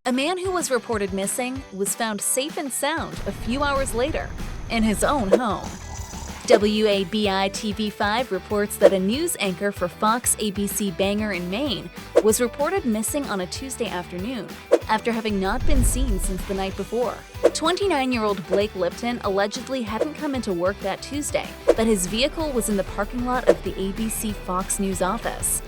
A man who was reported missing was found safe and sound a few hours later in his own home. WABI-TV5 reports that a news anchor for Fox ABC Bangor in Maine was reported missing on a Tuesday afternoon after having not been seen since the night before. 29-year-old Blake Lipton allegedly hadn't come into work that Tuesday, but his vehicle was in the parking lot of the ABC Fox News office.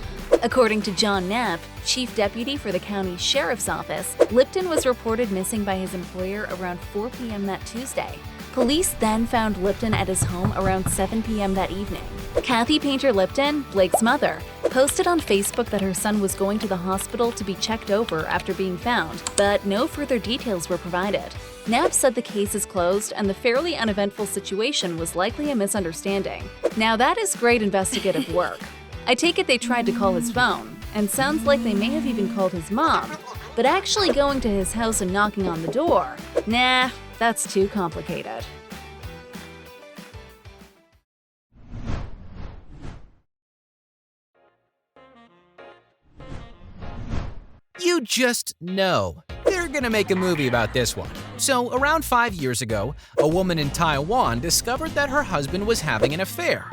According to John Knapp, chief deputy for the county sheriff's office, Lipton was reported missing by his employer around 4 p.m. that Tuesday. Police then found Lipton at his home around 7 p.m. that evening. Kathy Painter Lipton, Blake's mother, posted on Facebook that her son was going to the hospital to be checked over after being found, but no further details were provided. Knapp said the case is closed and the fairly uneventful situation was likely a misunderstanding. Now that is great investigative work. I take it they tried to call his phone, and sounds like they may have even called his mom, but actually going to his house and knocking on the door, nah, that's too complicated. You just know they're gonna make a movie about this one. So, around 5 years ago, a woman in Taiwan discovered that her husband was having an affair.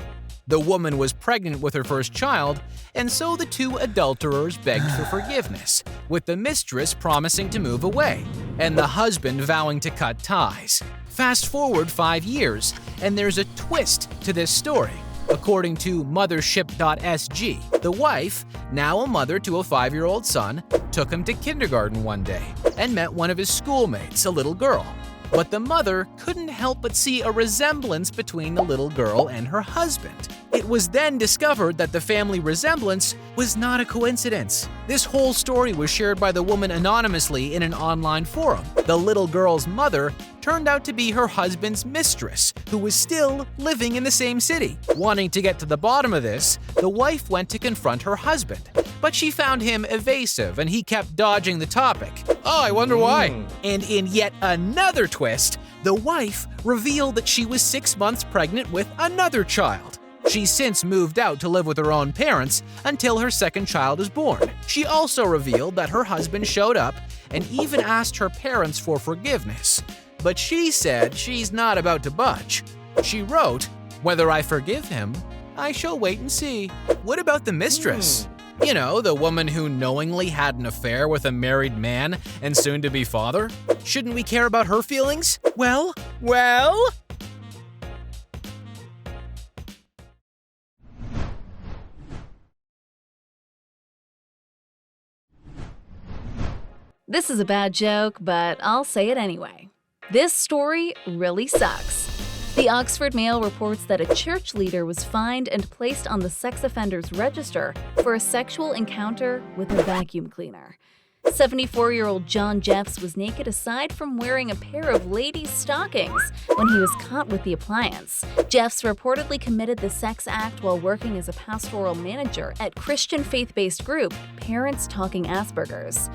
The woman was pregnant with her first child, and so the two adulterers begged for forgiveness, with the mistress promising to move away, and the husband vowing to cut ties. Fast forward 5 years, and there's a twist to this story. According to Mothership.sg, the wife, now a mother to a 5-year-old son, took him to kindergarten one day and met one of his schoolmates, a little girl. But the mother couldn't help but see a resemblance between the little girl and her husband. It was then discovered that the family resemblance was not a coincidence. This whole story was shared by the woman anonymously in an online forum. The little girl's mother turned out to be her husband's mistress, who was still living in the same city. Wanting to get to the bottom of this, the wife went to confront her husband, but she found him evasive and he kept dodging the topic. Oh, I wonder why. And in yet another twist, the wife revealed that she was 6 months pregnant with another child. She's since moved out to live with her own parents until her second child is born. She also revealed that her husband showed up and even asked her parents for forgiveness. But she said she's not about to budge. She wrote, "Whether I forgive him, I shall wait and see." What about the mistress? You know, the woman who knowingly had an affair with a married man and soon-to-be father? Shouldn't we care about her feelings? Well? This is a bad joke, but I'll say it anyway. This story really sucks. The Oxford Mail reports that a church leader was fined and placed on the sex offenders register for a sexual encounter with a vacuum cleaner. 74-year-old John Jeffs was naked aside from wearing a pair of ladies' stockings when he was caught with the appliance. Jeffs reportedly committed the sex act while working as a pastoral manager at Christian faith-based group Parents Talking Asperger's.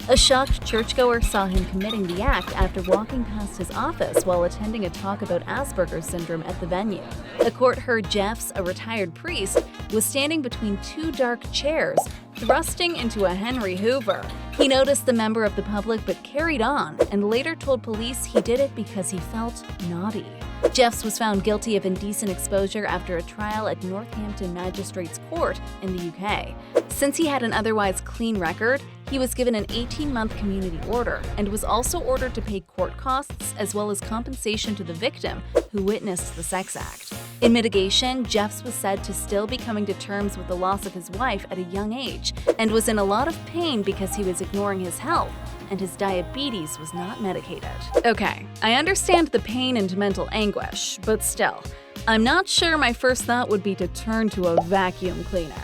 A shocked churchgoer saw him committing the act after walking past his office while attending a talk about Asperger's syndrome at the venue. The court heard Jeffs, a retired priest, was standing between two dark chairs, thrusting into a Henry Hoover. He noticed the member of the public but carried on and later told police he did it because he felt naughty. Jeffs was found guilty of indecent exposure after a trial at Northampton Magistrates Court in the UK. Since he had an otherwise clean record, he was given an 18-month community order and was also ordered to pay court costs as well as compensation to the victim who witnessed the sex act. In mitigation, Jeffs was said to still be coming to terms with the loss of his wife at a young age and was in a lot of pain because he was ignoring his health and his diabetes was not medicated. Okay, I understand the pain and mental anguish, but still, I'm not sure my first thought would be to turn to a vacuum cleaner.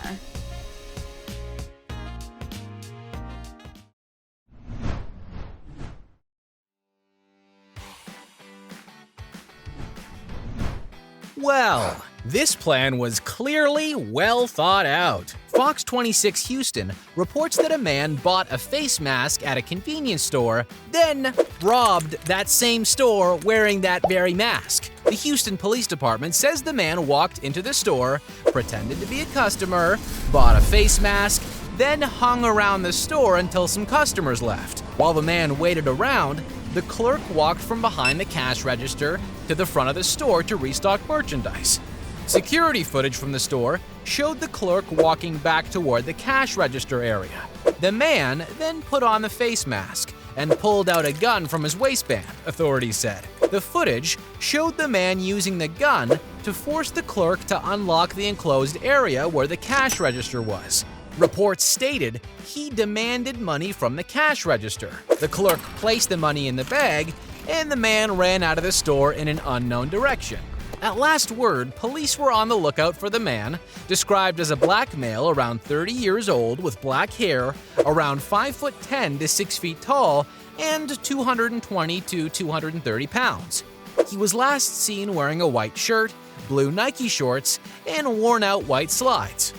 Well, this plan was clearly well thought out. Fox 26 Houston reports that a man bought a face mask at a convenience store, then robbed that same store wearing that very mask. The Houston Police Department says the man walked into the store, pretended to be a customer, bought a face mask, then hung around the store until some customers left. While the man waited around, the clerk walked from behind the cash register to the front of the store to restock merchandise. Security footage from the store showed the clerk walking back toward the cash register area. The man then put on the face mask and pulled out a gun from his waistband, authorities said. The footage showed the man using the gun to force the clerk to unlock the enclosed area where the cash register was. Reports stated he demanded money from the cash register. The clerk placed the money in the bag, and the man ran out of the store in an unknown direction. At last word, police were on the lookout for the man, described as a black male around 30 years old with black hair, around 5'10" to 6 feet tall, and 220 to 230 pounds. He was last seen wearing a white shirt, blue Nike shorts, and worn-out white slides.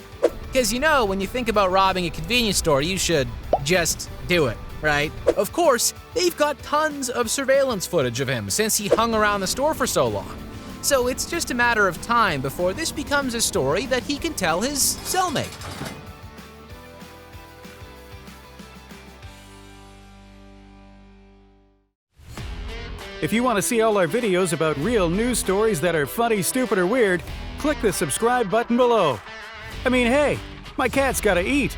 Because when you think about robbing a convenience store, you should just do it, right? Of course, they've got tons of surveillance footage of him since he hung around the store for so long. So it's just a matter of time before this becomes a story that he can tell his cellmate. If you want to see all our videos about real news stories that are funny, stupid, or weird, click the subscribe button below. I mean, hey, my cat's gotta eat.